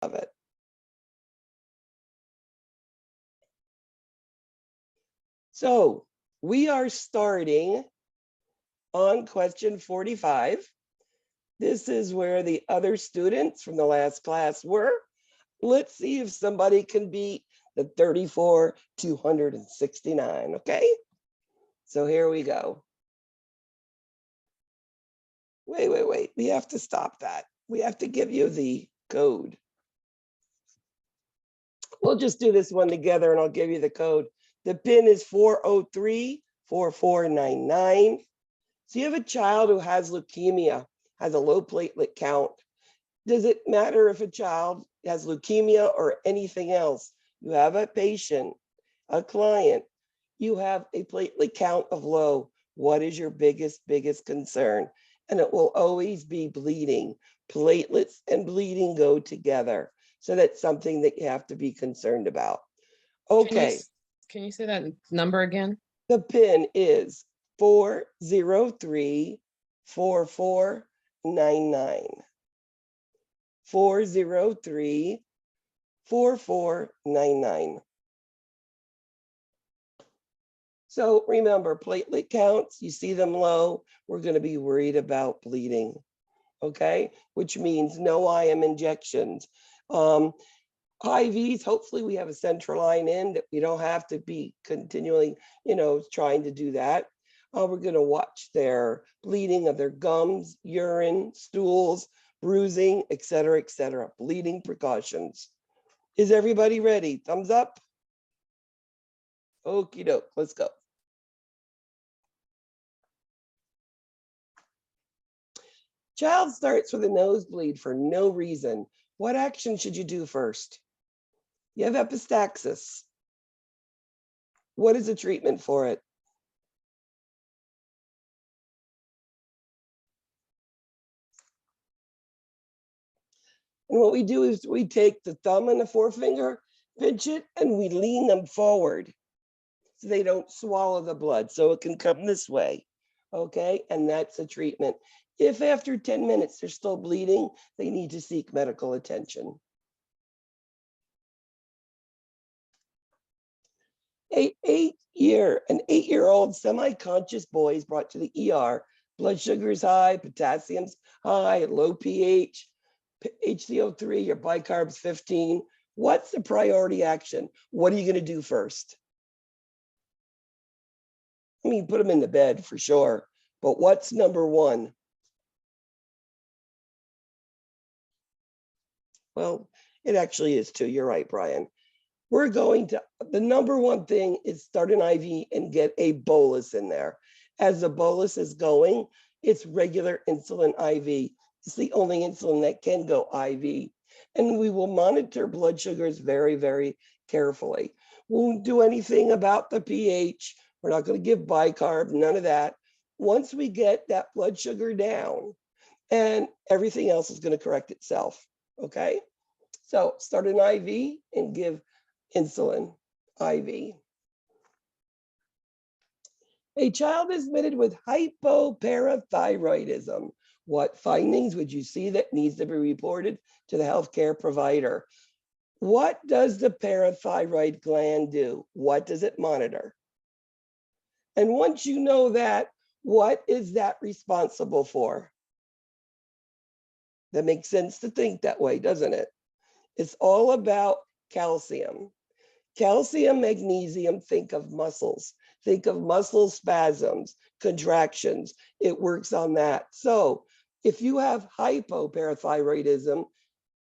of it. So we are starting on question 45. This is where the other students from the last class were. Let's see if somebody can beat the 34,269, okay? So here we go. Wait. We have to stop that. We have to give you the code. We'll just do this one together and I'll give you the code. The PIN is 403-4499. So you have a child who has leukemia, has a low platelet count. Does it matter if a child has leukemia or anything else? You have a patient, a client, you have a platelet count of low. What is your biggest concern? And it will always be bleeding. Platelets and bleeding go together. So that's something that you have to be concerned about. Okay. Can you say that number again? The PIN is 403-4499. 403-4499. So remember, platelet counts, you see them low, we're going to be worried about bleeding, okay? Which means no IM injections. IVs, hopefully we have a central line in that we don't have to be continually, trying to do that. We're going to watch their bleeding of their gums, urine, stools, bruising, et cetera, bleeding precautions. Is everybody ready? Thumbs up. Okie doke, let's go. Child starts with a nosebleed for no reason. What action should you do first? You have epistaxis. What is the treatment for it? And what we do is we take the thumb and the forefinger, pinch it, and we lean them forward so they don't swallow the blood. So it can come this way, okay? And that's a treatment. If after 10 minutes they're still bleeding, they need to seek medical attention. An 8-year-old semi-conscious boy is brought to the ER. Blood sugar is high, potassium's high, low pH, HCO3, your bicarb's 15. What's the priority action? What are you going to do first? I mean, put them in the bed for sure, but what's number one? Well, it actually is two. You're right, Brian. We're going to, the number one thing is start an IV and get a bolus in there. As the bolus is going, it's regular insulin IV. It's the only insulin that can go IV. And we will monitor blood sugars very, very carefully. We won't do anything about the pH. We're not going to give bicarb, none of that. Once we get that blood sugar down, and everything else is going to correct itself, okay? So start an IV and give insulin IV. A child is admitted with hypoparathyroidism. What findings would you see that needs to be reported to the healthcare provider? What does the parathyroid gland do? What does it monitor? And once you know that, what is that responsible for? That makes sense to think that way, doesn't it? It's all about calcium. Calcium, magnesium, think of muscles. Think of muscle spasms, contractions. It works on that. So if you have hypoparathyroidism,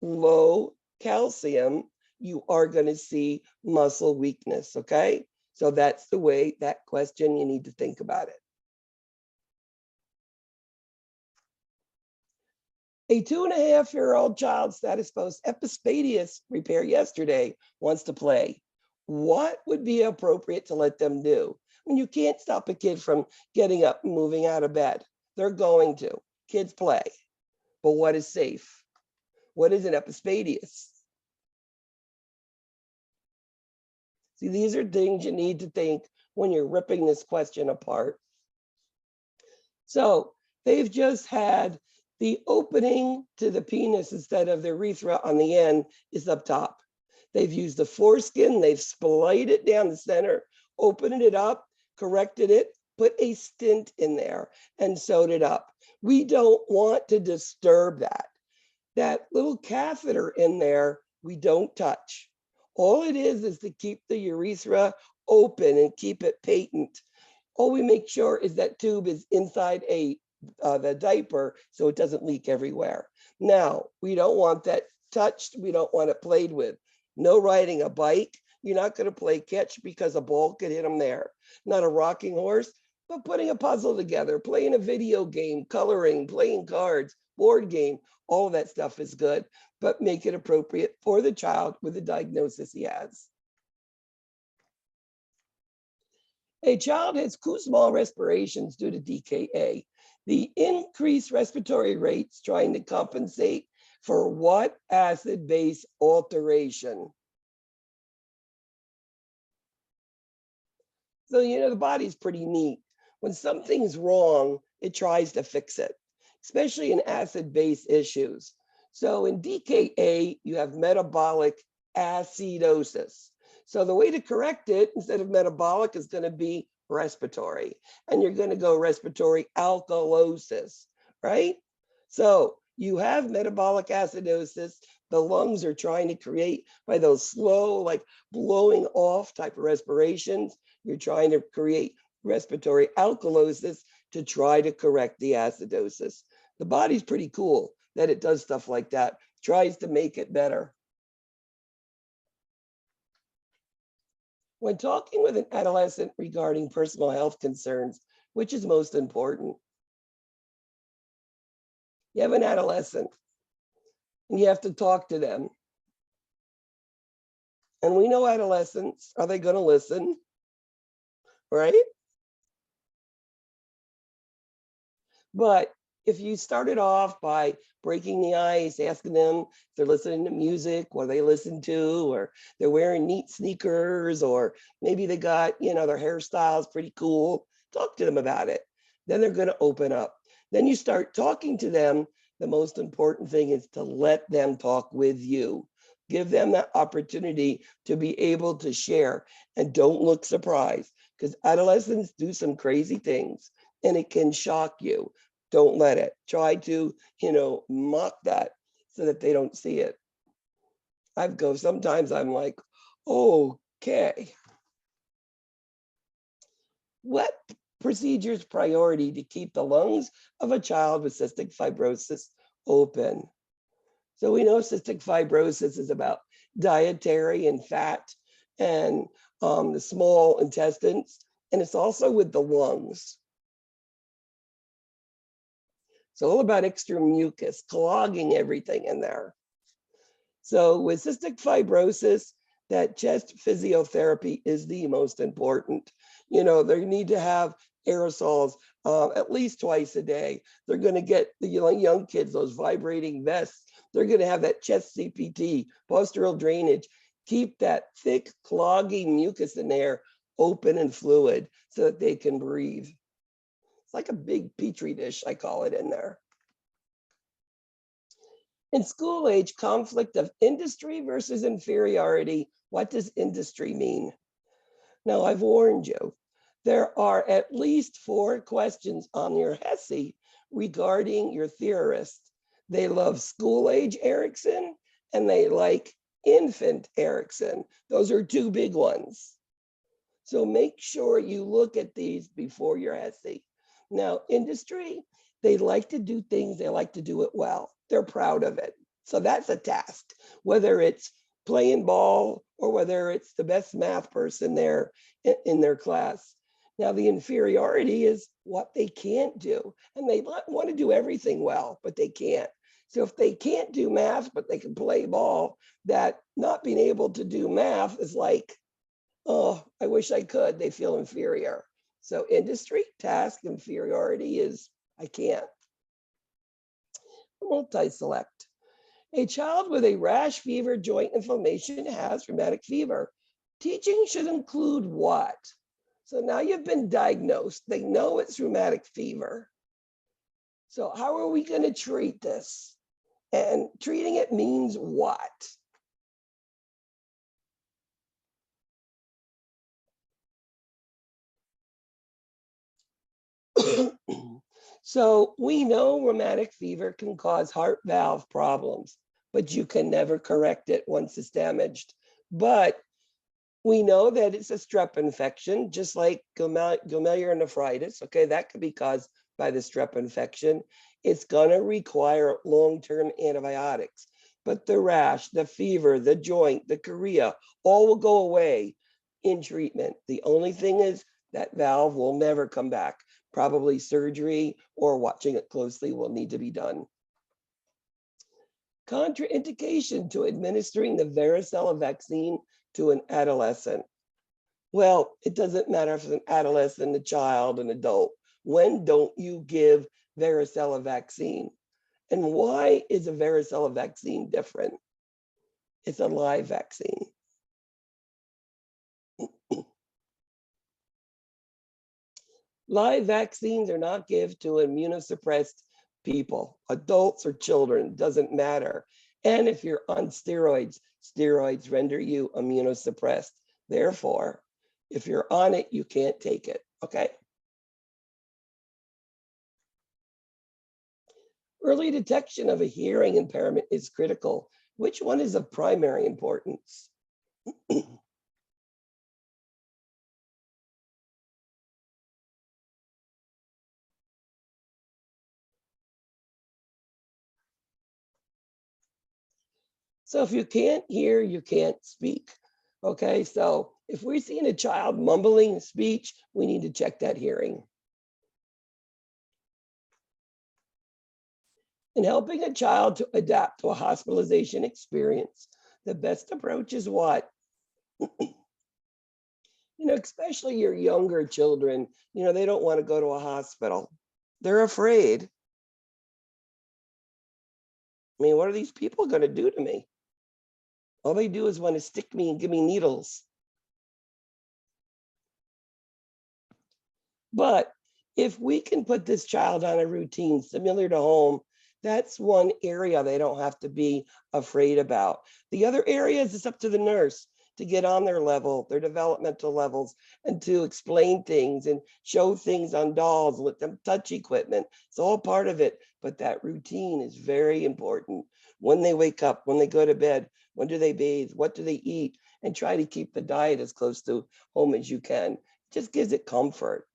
low calcium, you are going to see muscle weakness, okay? So that's the way that question, you need to think about it. A 2.5-year-old child status post epispadias repair yesterday wants to play. What would be appropriate to let them do? I mean, you can't stop a kid from getting up and moving out of bed. They're going to. Kids play. But what is safe? What is an epispadias? See, these are things you need to think when you're ripping this question apart. So they've just had The opening to the penis instead of the urethra on the end is up top. They've used the foreskin, they've splayed it down the center, opened it up, corrected it, put a stent in there, and sewed it up. We don't want to disturb that. That little catheter in there, we don't touch. All it is to keep the urethra open and keep it patent. All we make sure is that tube is inside the diaper so it doesn't leak everywhere. Now, we don't want that touched. We don't want it played with. No riding a bike. You're not going to play catch because a ball could hit them there. Not a rocking horse, but putting a puzzle together, playing a video game, coloring, playing cards, board game, all of that stuff is good, but make it appropriate for the child with the diagnosis he has. A child has too small respirations due to DKA. The increased respiratory rates trying to compensate for what acid-base alteration? So, the body's pretty neat. When something's wrong, it tries to fix it, especially in acid-base issues. So in DKA, you have metabolic acidosis. So the way to correct it, instead of metabolic, is going to be respiratory. And you're going to go respiratory alkalosis, right? So you have metabolic acidosis. The lungs are trying to create, by those slow, like blowing off type of respirations, you're trying to create respiratory alkalosis to try to correct the acidosis. The body's pretty cool that it does stuff like that, tries to make it better. When talking with an adolescent regarding personal health concerns, which is most important? You have an adolescent and you have to talk to them. And we know adolescents, are they going to listen? Right? But if you started off by breaking the ice, asking them if they're listening to music, what they listen to, or they're wearing neat sneakers, or maybe they got, their hairstyle's pretty cool, talk to them about it. Then they're going to open up. Then you start talking to them. The most important thing is to let them talk with you. Give them that opportunity to be able to share, and don't look surprised, because adolescents do some crazy things and it can shock you. Don't let it. Try to, mock that so that they don't see it. Sometimes I'm like, okay. What procedure's priority to keep the lungs of a child with cystic fibrosis open? So we know cystic fibrosis is about dietary and fat and the small intestines, and it's also with the lungs. It's all about extra mucus, clogging everything in there. So with cystic fibrosis, that chest physiotherapy is the most important. They need to have aerosols at least twice a day. They're going to get the young kids, those vibrating vests. They're going to have that chest CPT, postural drainage. Keep that thick, clogging mucus in there open and fluid so that they can breathe. It's like a big petri dish, I call it, in there. In school age, conflict of industry versus inferiority. What does industry mean? Now, I've warned you. There are at least 4 questions on your HESI regarding your theorist. They love school age Erickson and they like infant Erickson. Those are 2 big ones. So make sure you look at these before your HESI. Now, industry, they like to do things, they like to do it well. They're proud of it. So that's a task, whether it's playing ball or whether it's the best math person there in their class. Now, the inferiority is what they can't do. And they want to do everything well, but they can't. So if they can't do math, but they can play ball, that not being able to do math is like, oh, I wish I could. They feel inferior. So industry, task, inferiority is, I can't. Multi-select. A child with a rash, fever, joint inflammation has rheumatic fever. Teaching should include what? So now you've been diagnosed. They know it's rheumatic fever. So how are we going to treat this? And treating it means what? So we know rheumatic fever can cause heart valve problems, but you can never correct it once it's damaged. But we know that it's a strep infection, just like glomerular nephritis. Okay, that could be caused by the strep infection. It's going to require long-term antibiotics. But the rash, the fever, the joint, the chorea, all will go away in treatment. The only thing is that valve will never come back. Probably surgery or watching it closely will need to be done. Contraindication to administering the varicella vaccine to an adolescent. Well, it doesn't matter if it's an adolescent, a child, an adult. When don't you give varicella vaccine? And why is a varicella vaccine different? It's a live vaccine. Live vaccines are not given to immunosuppressed people, adults or children, doesn't matter. And if you're on steroids, steroids render you immunosuppressed. Therefore, if you're on it, you can't take it, okay? Early detection of a hearing impairment is critical. Which one is of primary importance? So if you can't hear, you can't speak. Okay, so if we're seeing a child mumbling speech, we need to check that hearing. In helping a child to adapt to a hospitalization experience, the best approach is what? Especially your younger children, they don't want to go to a hospital. They're afraid. I mean, what are these people going to do to me? All they do is want to stick me and give me needles. But if we can put this child on a routine similar to home, that's one area they don't have to be afraid about. The other areas, it's up to the nurse to get on their level, their developmental levels, and to explain things and show things on dolls, let them touch equipment. It's all part of it, but that routine is very important. When they wake up, when they go to bed, when do they bathe, what do they eat, and try to keep the diet as close to home as you can. It just gives it comfort.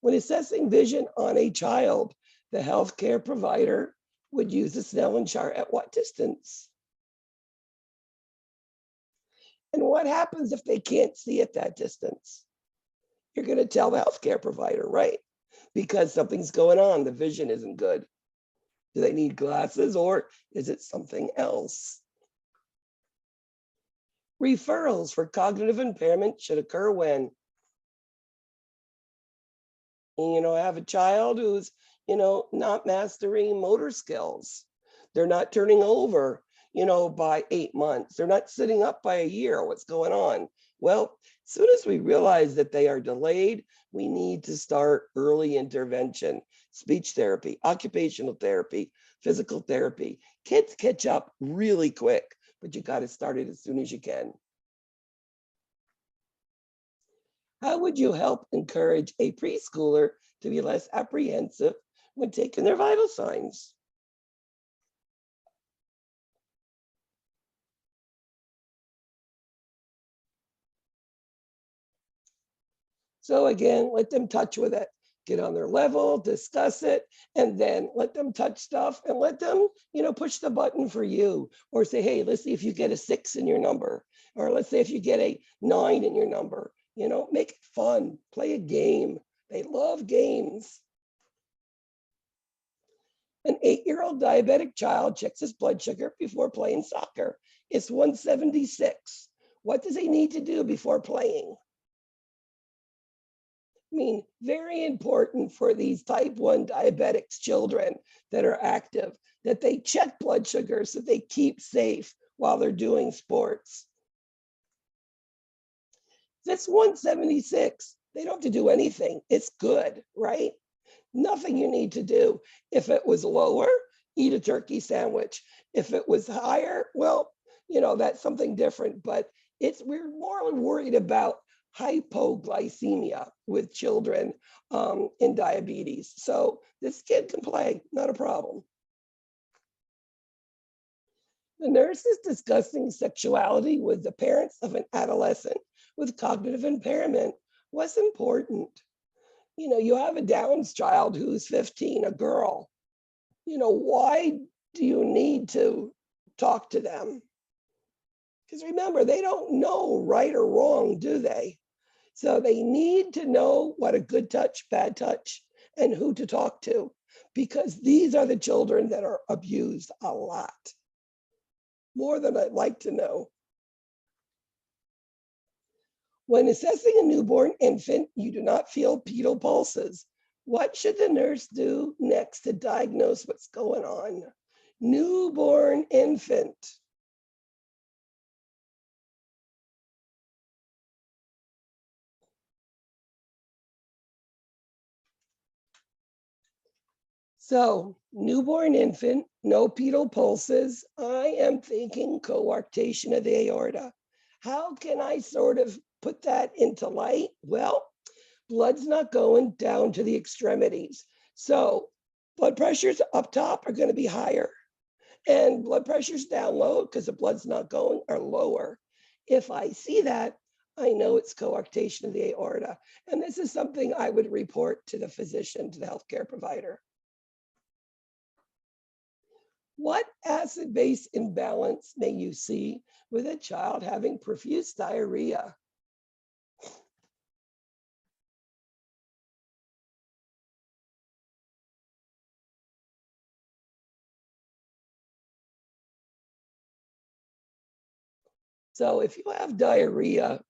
When assessing vision on a child, the healthcare provider would use a Snellen chart at what distance? And what happens if they can't see at that distance? You're going to tell the healthcare provider, right? Because something's going on, the vision isn't good. Do they need glasses or is it something else? Referrals for cognitive impairment should occur when I have a child who's, not mastering motor skills. They're not turning over, by 8 months. They're not sitting up by a year. What's going on? Well, as soon as we realize that they are delayed, we need to start early intervention, speech therapy, occupational therapy, physical therapy. Kids catch up really quick, but you got to start it as soon as you can. How would you help encourage a preschooler to be less apprehensive when taking their vital signs? So again, let them touch with it, get on their level, discuss it, and then let them touch stuff and let them, push the button for you or say, hey, let's see if you get a 6 in your number, or let's say if you get a 9 in your number, make it fun, play a game. They love games. An 8-year-old diabetic child checks his blood sugar before playing soccer. It's 176. What does he need to do before playing? I mean, very important for these type 1 diabetics children that are active, that they check blood sugar so they keep safe while they're doing sports. This 176, they don't have to do anything. It's good, right? Nothing you need to do. If it was lower, eat a turkey sandwich. If it was higher, well, that's something different, but we're more worried about hypoglycemia with children in diabetes. So this kid can play, not a problem. The nurse is discussing sexuality with the parents of an adolescent with cognitive impairment. What's important? You have a Down's child who's 15, a girl. Why do you need to talk to them? Because remember, they don't know right or wrong, do they? So they need to know what a good touch, bad touch, and who to talk to, because these are the children that are abused a lot, more than I'd like to know. When assessing a newborn infant, you do not feel pedal pulses. What should the nurse do next to diagnose what's going on? Newborn infant. So, newborn infant, no pedal pulses. I am thinking coarctation of the aorta. How can I sort of put that into light? Well, blood's not going down to the extremities. So, blood pressures up top are going to be higher, and blood pressures down low, because the blood's not going, are lower. If I see that, I know it's coarctation of the aorta. And this is something I would report to the physician, to the healthcare provider. What acid-base imbalance may you see with a child having profuse diarrhea? So if you have diarrhea,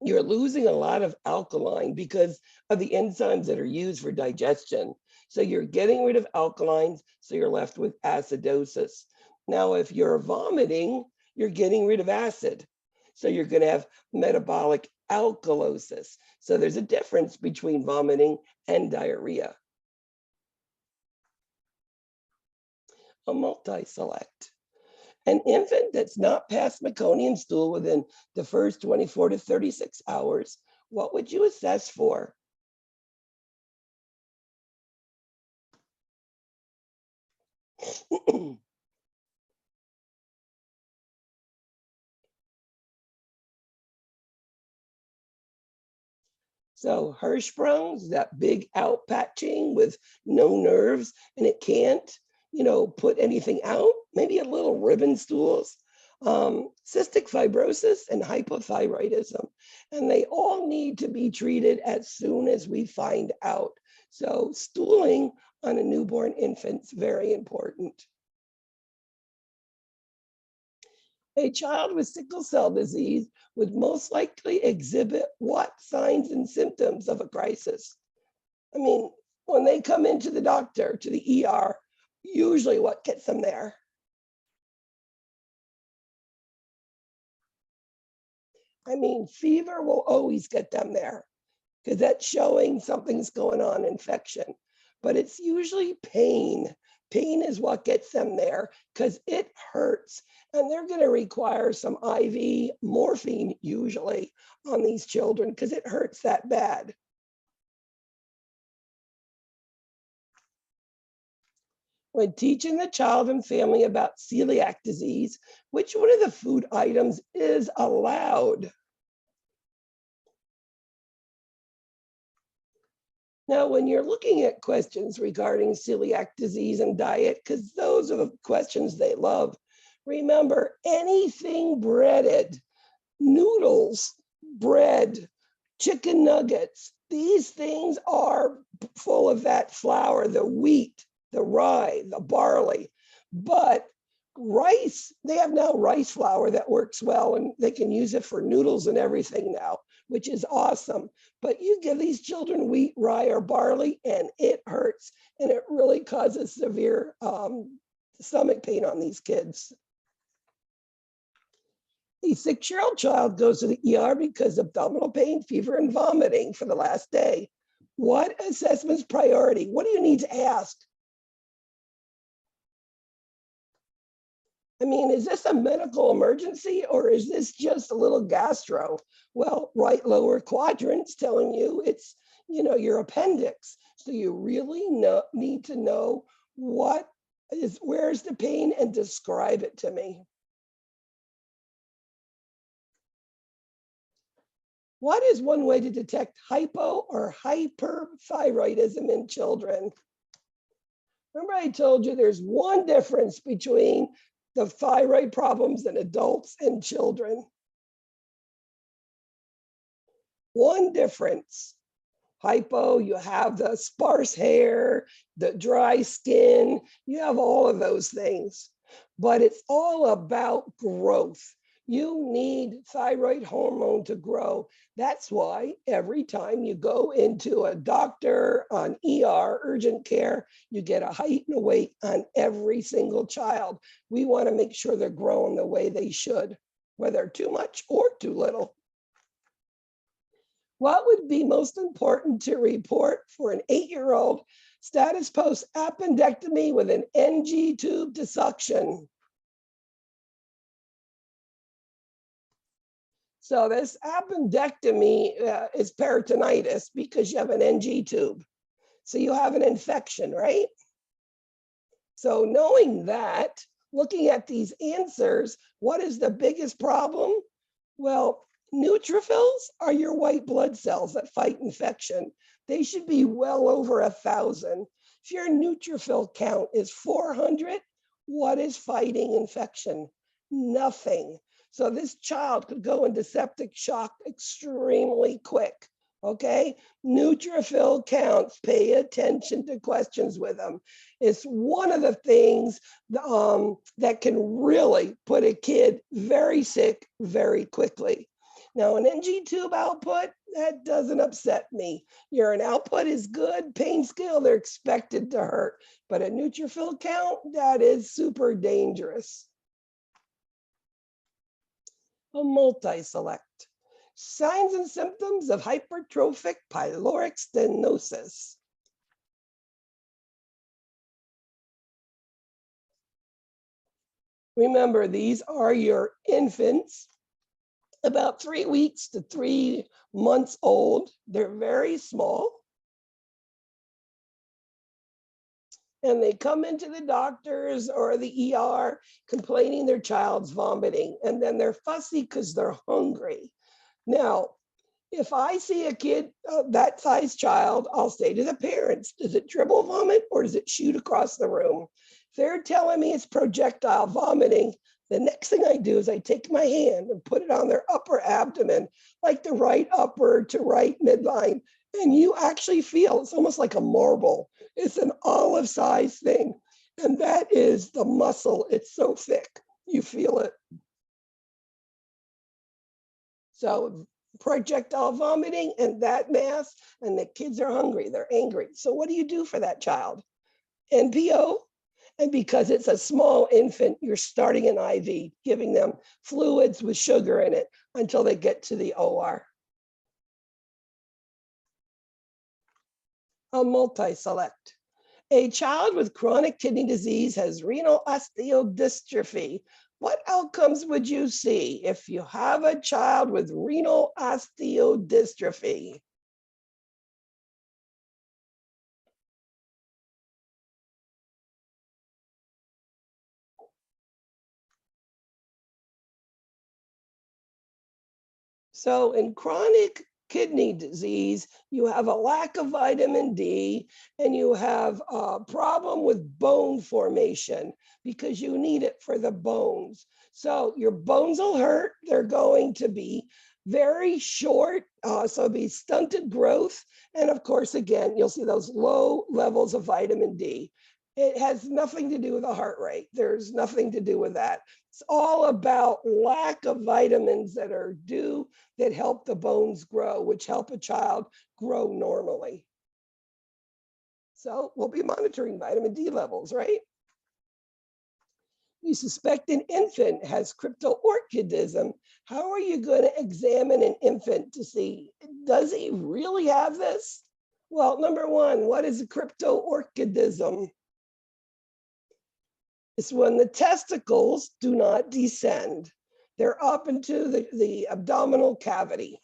you're losing a lot of alkaline because of the enzymes that are used for digestion. So you're getting rid of alkalines, so you're left with acidosis. Now, if you're vomiting, you're getting rid of acid. So you're going to have metabolic alkalosis. So there's a difference between vomiting and diarrhea. A multi-select. An infant that's not passed meconium stool within the first 24 to 36 hours, what would you assess for? So Hirschsprung's, that big outpatching with no nerves, and it can't, put anything out, maybe a little ribbon stools, cystic fibrosis and hypothyroidism. And they all need to be treated as soon as we find out. So stooling on a newborn infant is very important. A child with sickle cell disease would most likely exhibit what signs and symptoms of a crisis? I mean, when they come into the doctor, to the ER, usually what gets them there? I mean, fever will always get them there because that's showing something's going on, infection. But it's usually pain. Pain is what gets them there because it hurts. And they're going to require some IV morphine usually on these children because it hurts that bad. When teaching the child and family about celiac disease, which one of the food items is allowed? Now, when you're looking at questions regarding celiac disease and diet, because those are the questions they love, remember anything breaded, noodles, bread, chicken nuggets, these things are full of that flour, the wheat, the rye, the barley. But rice, they have now rice flour that works well, and they can use it for noodles and everything now, which is awesome. But you give these children wheat, rye, or barley, and it hurts. And it really causes severe stomach pain on these kids. A 6-year-old child goes to the ER because of abdominal pain, fever, and vomiting for the last day. What assessment's priority? What do you need to ask? I mean, is this a medical emergency or is this just a little gastro? Well, right lower quadrant's telling you it's, your appendix. So you really need to know where's the pain and describe it to me. What is one way to detect hypo or hyperthyroidism in children? Remember I told you there's one difference between the thyroid problems in adults and children. One difference. Hypo, you have the sparse hair, the dry skin, you have all of those things, but it's all about growth. You need thyroid hormone to grow. That's why every time you go into a doctor on ER, urgent care, you get a height and a weight on every single child. We want to make sure they're growing the way they should, whether too much or too little. What would be most important to report for an 8-year-old status post appendectomy with an NG tube to suction? So this appendectomy is peritonitis because you have an NG tube. So you have an infection, right? So knowing that, looking at these answers, what is the biggest problem? Well, neutrophils are your white blood cells that fight infection. They should be well over 1,000. If your neutrophil count is 400, what is fighting infection? Nothing. So this child could go into septic shock extremely quick. Okay, neutrophil counts, pay attention to questions with them. It's one of the things that can really put a kid very sick very quickly. Now, an NG tube output, that doesn't upset me. Urine output is good, pain scale, they're expected to hurt. But a neutrophil count, that is super dangerous. A multi-select. Signs and symptoms of hypertrophic pyloric stenosis. Remember, these are your infants, about 3 weeks to 3 months old. They're very small. And they come into the doctors or the ER complaining their child's vomiting, and then they're fussy because they're hungry. Now, if I see a kid, that size child, I'll say to the parents, does it dribble vomit or does it shoot across the room? If they're telling me it's projectile vomiting, the next thing I do is I take my hand and put it on their upper abdomen, like the right upper to right midline. And you actually feel it's almost like a marble. It's an olive size thing. And that is the muscle. It's so thick. You feel it. So projectile vomiting and that mass, and the kids are hungry, they're angry. So what do you do for that child? NPO, and because it's a small infant, you're starting an IV, giving them fluids with sugar in it until they get to the OR. A multi-select. A child with chronic kidney disease has renal osteodystrophy. What outcomes would you see if you have a child with renal osteodystrophy? So in chronic kidney disease, you have a lack of vitamin D and you have a problem with bone formation because you need it for the bones. So your bones will hurt. They're going to be very short, so it'll be stunted growth. And of course, again, you'll see those low levels of vitamin D. It has nothing to do with the heart rate. There's nothing to do with that. It's all about lack of vitamins that are due that help the bones grow, which help a child grow normally. So we'll be monitoring vitamin D levels, right? You suspect an infant has cryptorchidism. How are you going to examine an infant to see, does he really have this? Well, number one, what is a cryptorchidism? It's when the testicles do not descend. They're up into the abdominal cavity.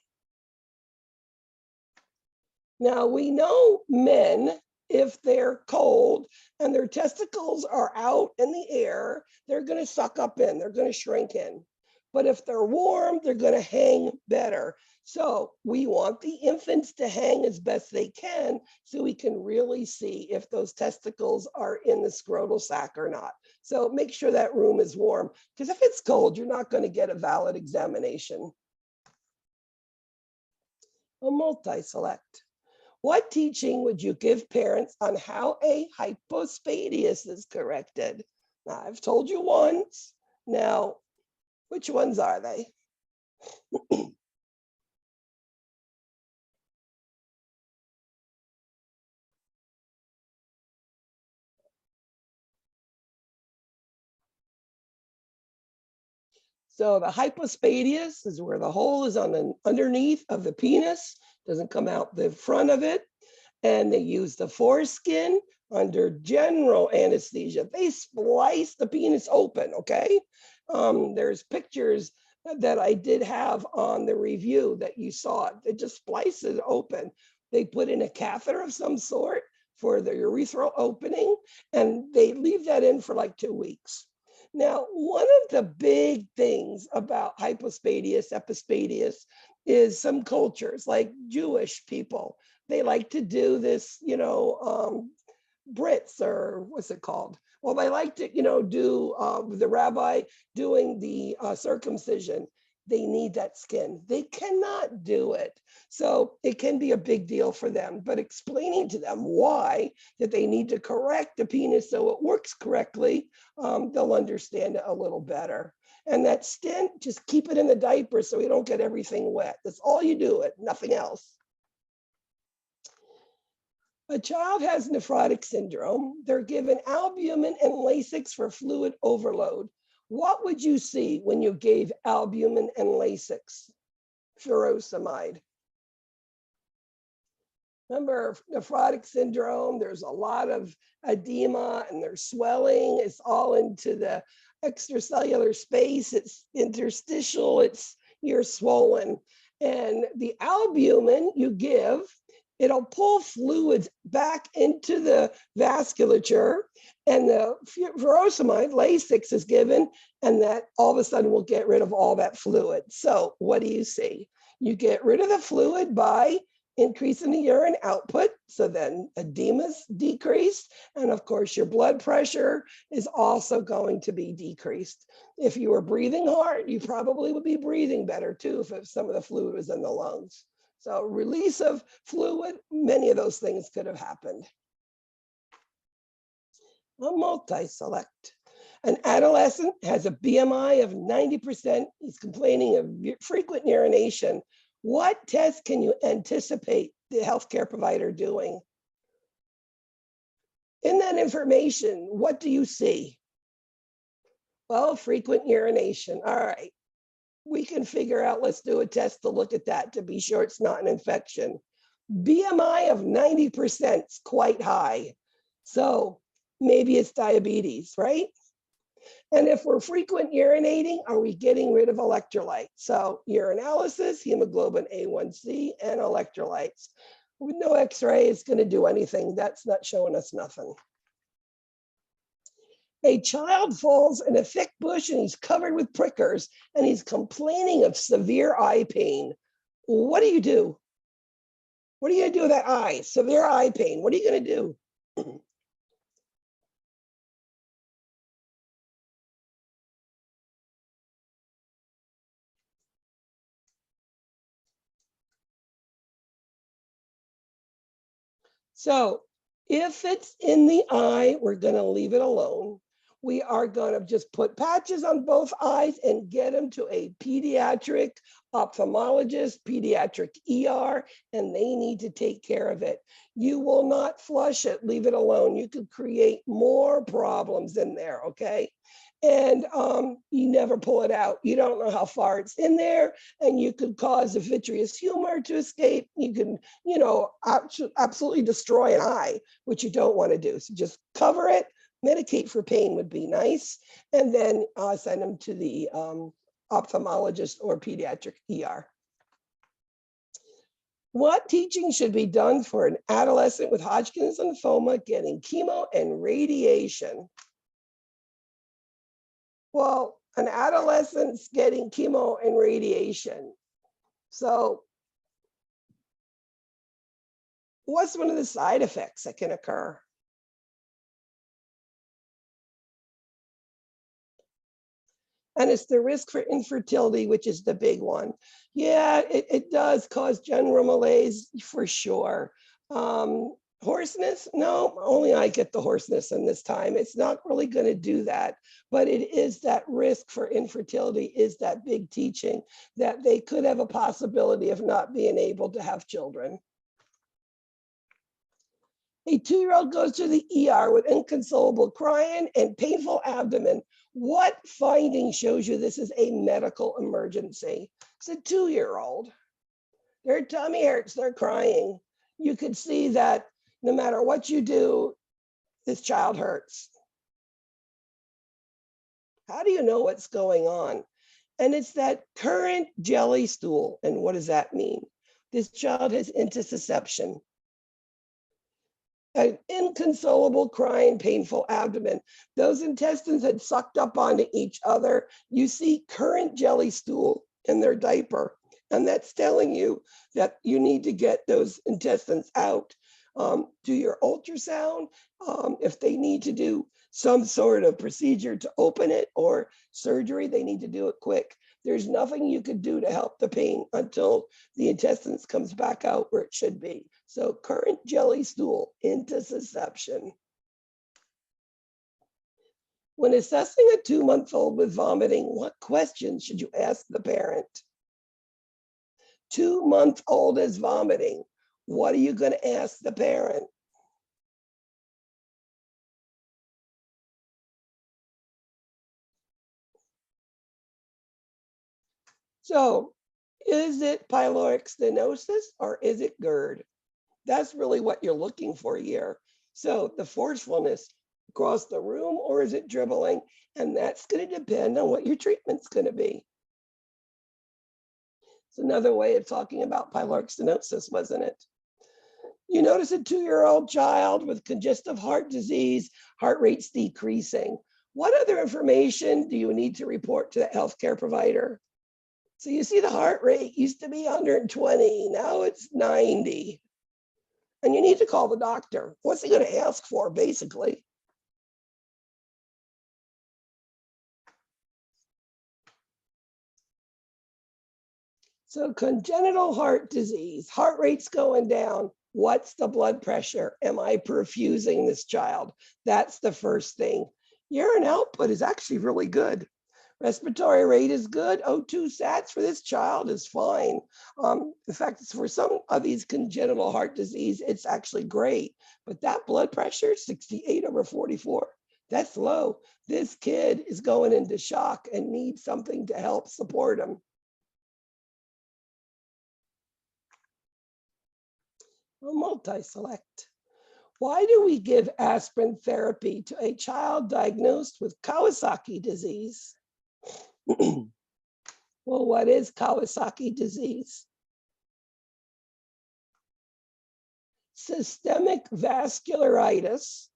Now we know men, if they're cold and their testicles are out in the air, they're going to suck up in, they're going to shrink in. But if they're warm, they're going to hang better. So we want the infants to hang as best they can so we can really see if those testicles are in the scrotal sac or not. So make sure that room is warm, because if it's cold, you're not going to get a valid examination. A multi-select. What teaching would you give parents on how a hypospadias is corrected? Now, I've told you once. Now, which ones are they? So the hypospadias is where the hole is on the underneath of the penis, doesn't come out the front of it. And they use the foreskin under general anesthesia. They splice the penis open, okay? There's pictures that I did have on the review that you saw. They just splice it open. They put in a catheter of some sort for the urethral opening, and they leave that in for like 2 weeks. Now, one of the big things about hypospadias, epispadias, is some cultures like Jewish people. They like to do this, Brits, or what's it called? Well, they like to, do the rabbi doing the circumcision. They need that skin. They cannot do it. So it can be a big deal for them, but explaining to them why that they need to correct the penis so it works correctly, they'll understand it a little better. And that stent, just keep it in the diaper so you don't get everything wet. That's all you do it, nothing else. A child has nephrotic syndrome. They're given albumin and Lasix for fluid overload. What would you see when you gave albumin and Lasix? Furosemide. Remember, nephrotic syndrome, there's a lot of edema and there's swelling. It's all into the extracellular space. It's interstitial. You're swollen. And the albumin you give, it'll pull fluids back into the vasculature, and the furosemide, Lasix, is given, and that all of a sudden will get rid of all that fluid. So what do you see? You get rid of the fluid by increasing the urine output, so then edema's decreased, and of course your blood pressure is also going to be decreased. If you were breathing hard, you probably would be breathing better too if some of the fluid was in the lungs. So release of fluid, many of those things could have happened. A multi-select. An adolescent has a BMI of 90%. He's complaining of frequent urination. What test can you anticipate the healthcare provider doing? In that information, what do you see? Well, frequent urination. All right. We can figure out, let's do a test to look at that to be sure it's not an infection. BMI of 90% is quite high. So maybe it's diabetes, right? And if we're frequent urinating, are we getting rid of electrolytes? So urinalysis, hemoglobin A1C, and electrolytes. With no x-ray, it's going to do anything. That's not showing us nothing. A child falls in a thick bush and he's covered with prickers and he's complaining of severe eye pain. What do you do? What are you going to do with that eye? Severe eye pain. What are you going to do? So if it's in the eye, we're going to leave it alone. We are going to just put patches on both eyes and get them to a pediatric ophthalmologist, pediatric ER, and they need to take care of it. You will not flush it, leave it alone. You could create more problems in there, okay? and you never pull it out. You don't know how far it's in there, and you could cause a vitreous humor to escape. You can, absolutely destroy an eye, which you don't want to do. So just cover it, medicate for pain would be nice, and then send them to the ophthalmologist or pediatric ER. What teaching should be done for an adolescent with Hodgkin's lymphoma getting chemo and radiation? Well, an adolescent's getting chemo and radiation. So what's one of the side effects that can occur? And it's the risk for infertility, which is the big one. Yeah, it does cause general malaise for sure. Hoarseness? No, only I get the hoarseness in this time. It's not really going to do that, but it is that risk for infertility is that big teaching that they could have a possibility of not being able to have children. A 2-year-old goes to the ER with inconsolable crying and painful abdomen. What finding shows you this is a medical emergency? It's a 2-year-old. Their tummy hurts, they're crying. You could see that no matter what you do, this child hurts. How do you know what's going on? And it's that current jelly stool. And what does that mean? This child has intussusception. An inconsolable crying, painful abdomen. Those intestines had sucked up onto each other. You see current jelly stool in their diaper, and that's telling you that you need to get those intestines out. Do your ultrasound. If they need to do some sort of procedure to open it or surgery, they need to do it quick. There's nothing you could do to help the pain until the intestines comes back out where it should be. So current jelly stool, intussusception. When assessing a 2-month-old with vomiting, what questions should you ask the parent? 2-month-old is vomiting. What are you going to ask the parent? So is it pyloric stenosis or is it GERD? That's really what you're looking for here. So the forcefulness across the room, or is it dribbling? And that's going to depend on what your treatment's going to be. It's another way of talking about pyloric stenosis, wasn't it? You notice a 2-year-old child with congestive heart disease, heart rate's decreasing. What other information do you need to report to the healthcare provider? So you see the heart rate used to be 120, now it's 90. And you need to call the doctor. What's he going to ask for, basically? So congenital heart disease, heart rate's going down. What's the blood pressure? Am I perfusing this child? That's the first thing. Urine output is actually really good. Respiratory rate is good. O2 sats for this child is fine. In fact, for some of these congenital heart disease, it's actually great. But that blood pressure, 68/44, that's low. This kid is going into shock and needs something to help support him. Well, multi-select. Why do we give aspirin therapy to a child diagnosed with Kawasaki disease? Well, what is Kawasaki disease? Systemic vascularitis.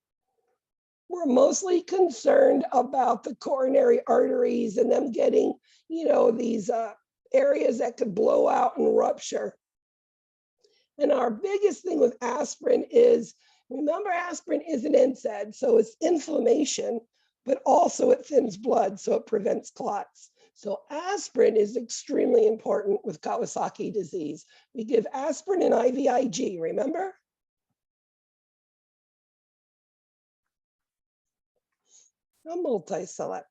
We're mostly concerned about the coronary arteries and them getting, these areas that could blow out and rupture. And our biggest thing with aspirin is, remember, aspirin is an NSAID, so it's inflammation, but also it thins blood, so it prevents clots. So aspirin is extremely important with Kawasaki disease. We give aspirin and IVIG, remember? A multi-select.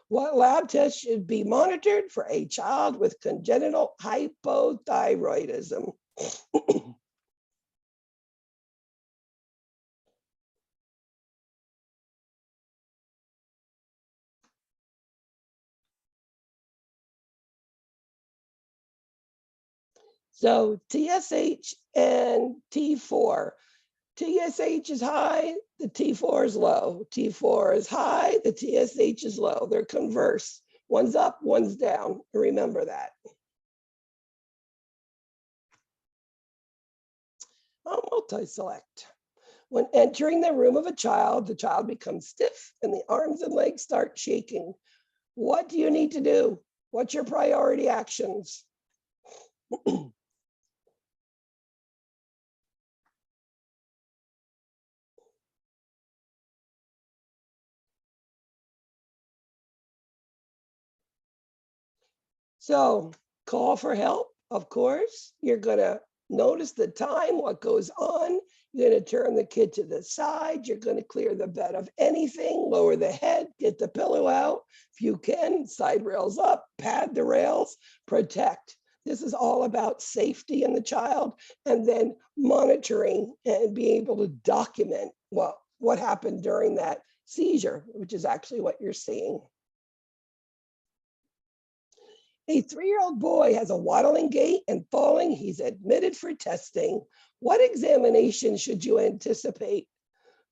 What lab test should be monitored for a child with congenital hypothyroidism? So TSH and T4. TSH is high, the T4 is low. T4 is high, the TSH is low. They're converse. One's up, one's down. Remember that. I'll multi-select. When entering the room of a child, the child becomes stiff and the arms and legs start shaking. What do you need to do? What's your priority actions? So call for help, of course. You're going to notice the time, what goes on. You're going to turn the kid to the side. You're going to clear the bed of anything, lower the head, get the pillow out. If you can, side rails up, pad the rails, protect. This is all about safety in the child and then monitoring and being able to document what happened during that seizure, which is actually what you're seeing. A 3-year-old boy has a waddling gait and falling. He's admitted for testing. What examination should you anticipate?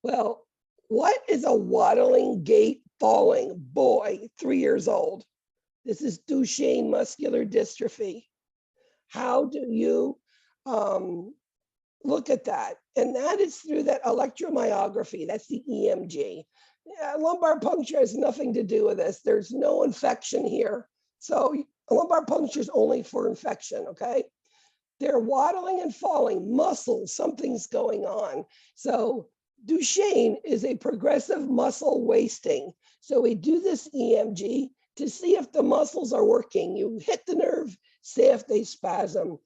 Well, what is a waddling gait falling boy, 3 years old? This is Duchenne muscular dystrophy. How do you look at that? And that is through that electromyography. That's the EMG. Lumbar puncture has nothing to do with this. There's no infection here. So a lumbar puncture is only for infection, okay? They're waddling and falling, muscles, something's going on. So Duchenne is a progressive muscle wasting. So we do this EMG to see if the muscles are working. You hit the nerve, see if they spasm.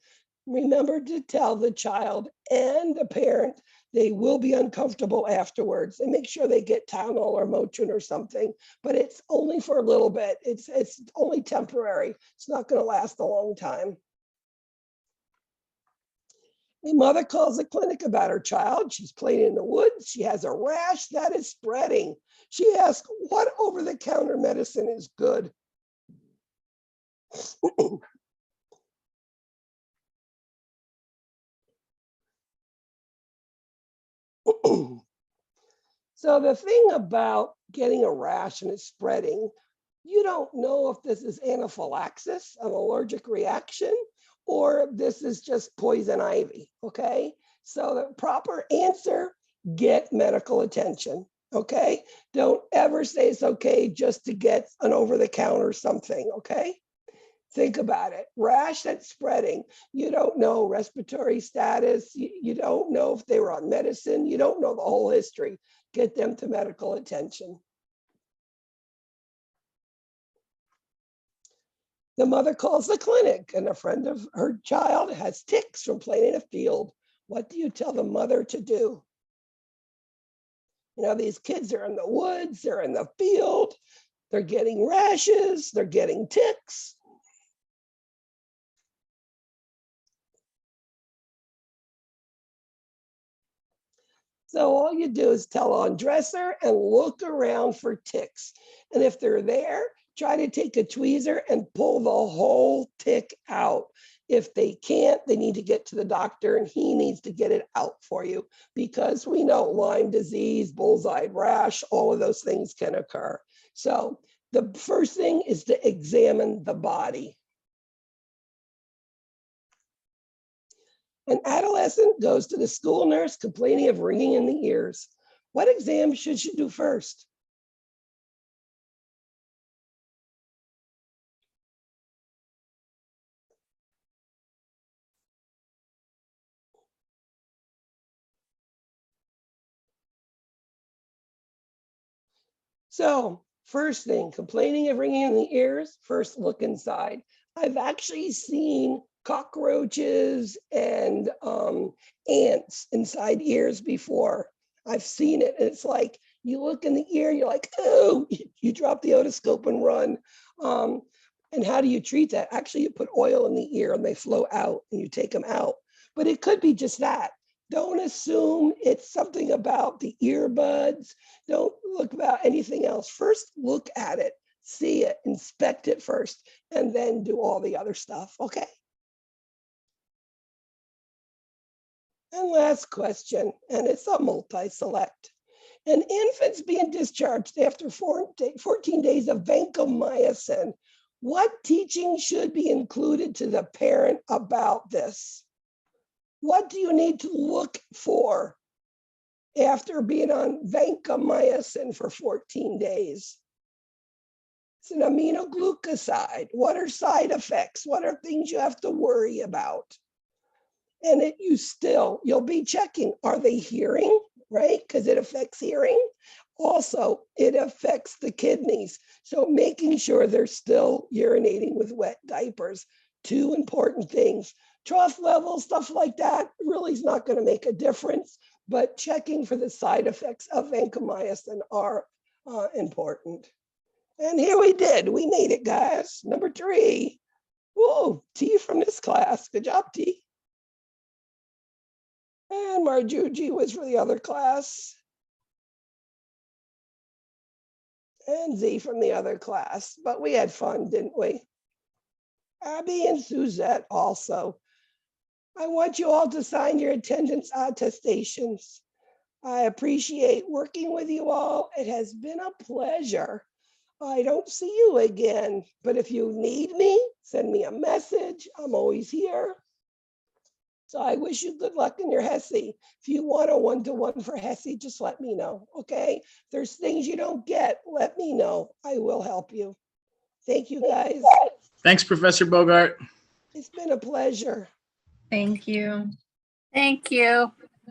Remember to tell the child and the parent they will be uncomfortable afterwards, and make sure they get Tylenol or Motrin or something, but it's only for a little bit. It's only temporary. It's not going to last a long time. A mother calls the clinic about her child. She's playing in the woods. She has a rash that is spreading. She asks, what over-the-counter medicine is good? So the thing about getting a rash and it's spreading, you don't know if this is anaphylaxis, an allergic reaction, or if this is just poison ivy, okay? So the proper answer, get medical attention, okay? Don't ever say it's okay just to get an over-the-counter something, okay? Think about it. Rash that's spreading. You don't know respiratory status. You don't know if they were on medicine. You don't know the whole history. Get them to medical attention. The mother calls the clinic and a friend of her child has ticks from playing in a field. What do you tell the mother to do? You know, these kids are in the woods, they're in the field, they're getting rashes, they're getting ticks. So all you do is tell on dresser and look around for ticks. And if they're there, try to take a tweezer and pull the whole tick out. If they can't, they need to get to the doctor and he needs to get it out for you, because we know Lyme disease, bullseye rash, all of those things can occur. So the first thing is to examine the body. An adolescent goes to the school nurse complaining of ringing in the ears. What exam should she do first? So first thing, complaining of ringing in the ears, first look inside. I've actually seen cockroaches and ants inside ears before. I've seen it. And it's like, you look in the ear, you're like, oh, you drop the otoscope and run. And how do you treat that? Actually, you put oil in the ear and they flow out and you take them out. But it could be just that. Don't assume it's something about the earbuds. Don't look about anything else. First, look at it, see it, inspect it first, and then do all the other stuff, okay? And last question, and it's a multi-select. An infant's being discharged after 14 days of vancomycin. What teaching should be included to the parent about this? What do you need to look for after being on vancomycin for 14 days? It's an aminoglucoside. What are side effects? What are things you have to worry about? And you'll be checking, are they hearing, right? Because it affects hearing. Also, it affects the kidneys. So making sure they're still urinating with wet diapers, 2 important things. Trough level, stuff like that really is not going to make a difference, but checking for the side effects of vancomycin are important. And here we did. We made it, guys. Number 3. Whoa, T from this class. Good job, T. And Marjuji was for the other class. And Z from the other class. But we had fun, didn't we? Abby and Suzette also. I want you all to sign your attendance attestations. I appreciate working with you all. It has been a pleasure. I don't see you again, but if you need me, send me a message. I'm always here. So I wish you good luck in your HESI. If you want a one-to-one for HESI, just let me know, okay? If there's things you don't get, let me know. I will help you. Thank you, guys. Thanks, Professor Bogart. It's been a pleasure. Thank you. Thank you.